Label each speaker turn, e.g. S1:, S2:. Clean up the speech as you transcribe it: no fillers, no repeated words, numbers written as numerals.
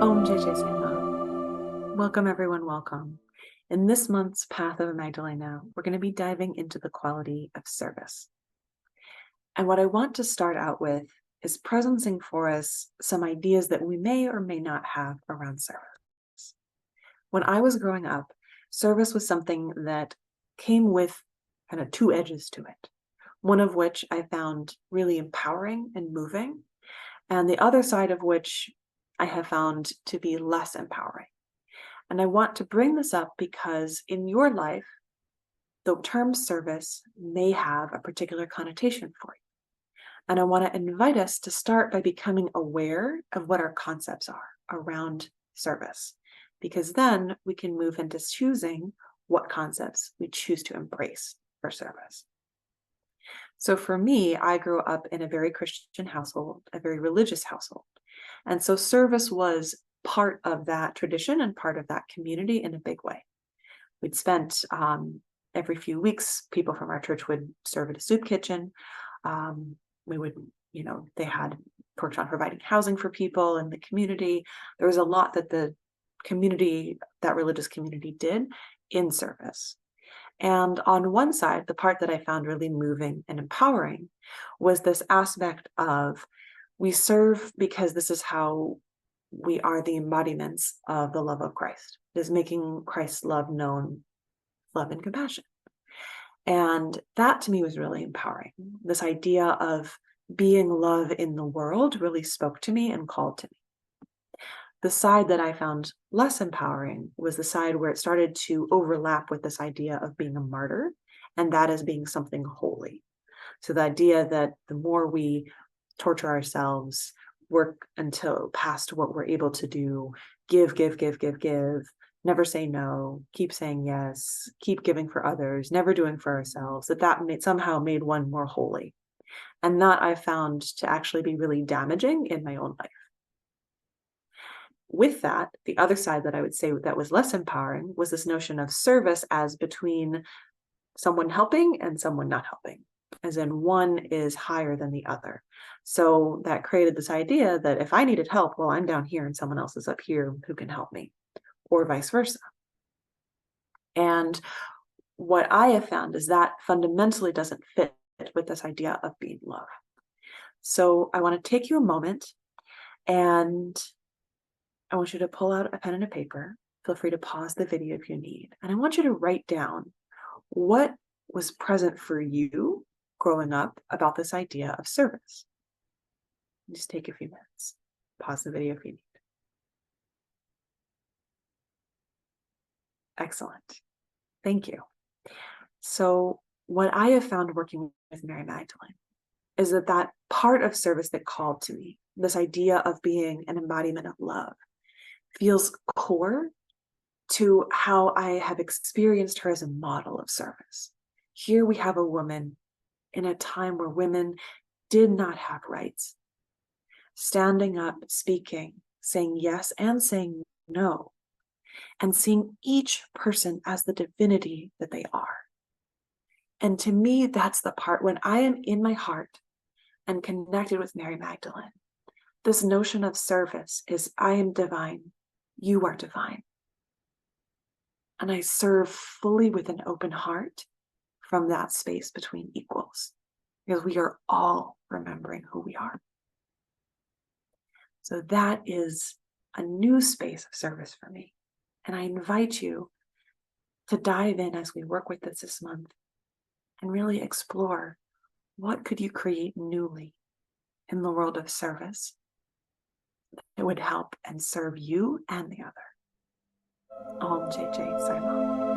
S1: Om Jai Jai Sai Ma. Welcome, everyone. Welcome. In this month's Path of Magdalena, we're going to be diving into the quality of service. And what I want to start out with is presencing for us some ideas that we may or may not have around service. When I was growing up, service was something that came with kind of two edges to it, one of which I found really empowering and moving, and the other side of which I have found to be less empowering. And I want to bring this up because in your life, the term service may have a particular connotation for you. And I want to invite us to start by becoming aware of what our concepts are around service, because then we can move into choosing what concepts we choose to embrace for service. So for me, I grew up in a very Christian household, a very religious household. And so service was part of that tradition and part of that community in a big way. We'd spent every few weeks, people from our church would serve at a soup kitchen. We would, they had worked on providing housing for people in the community. There was a lot that the community, that religious community, did in service. And on one side, the part that I found really moving and empowering was this aspect of we serve because this is how we are the embodiments of the love of Christ. It is making Christ's love known, love and compassion. And that to me was really empowering. This idea of being love in the world really spoke to me and called to me. The side that I found less empowering was the side where it started to overlap with this idea of being a martyr, and that as being something holy. So the idea that the more we torture ourselves, work until past what we're able to do, give, never say no, keep saying yes, keep giving for others, never doing for ourselves, that somehow made one more holy. And that I found to actually be really damaging in my own life. With that, the other side that I would say that was less empowering was this notion of service as between someone helping and someone not helping, as in one is higher than the other. So that created this idea that if I needed help, well, I'm down here and someone else is up here who can help me, or vice versa. And what I have found is that fundamentally doesn't fit with this idea of being love. So I want to take you a moment, and I want you to pull out a pen and a paper. Feel free to pause the video if you need. And I want you to write down what was present for you growing up about this idea of service. Just take a few minutes. Pause the video if you need. Excellent. Thank you. So what I have found working with Mary Magdalene is that part of service that called to me, this idea of being an embodiment of love, feels core to how I have experienced her as a model of service. Here we have a woman in a time where women did not have rights, standing up, speaking, saying yes and saying no, and seeing each person as the divinity that they are. And to me, that's the part when I am in my heart and connected with Mary Magdalene. This notion of service is I am divine, you are divine. And I serve fully with an open heart from that space between equals, because we are all remembering who we are. So that is a new space of service for me. And I invite you to dive in as we work with this month and really explore what could you create newly in the world of service that would help and serve you and the other. Om Jai Jai Sai Ma.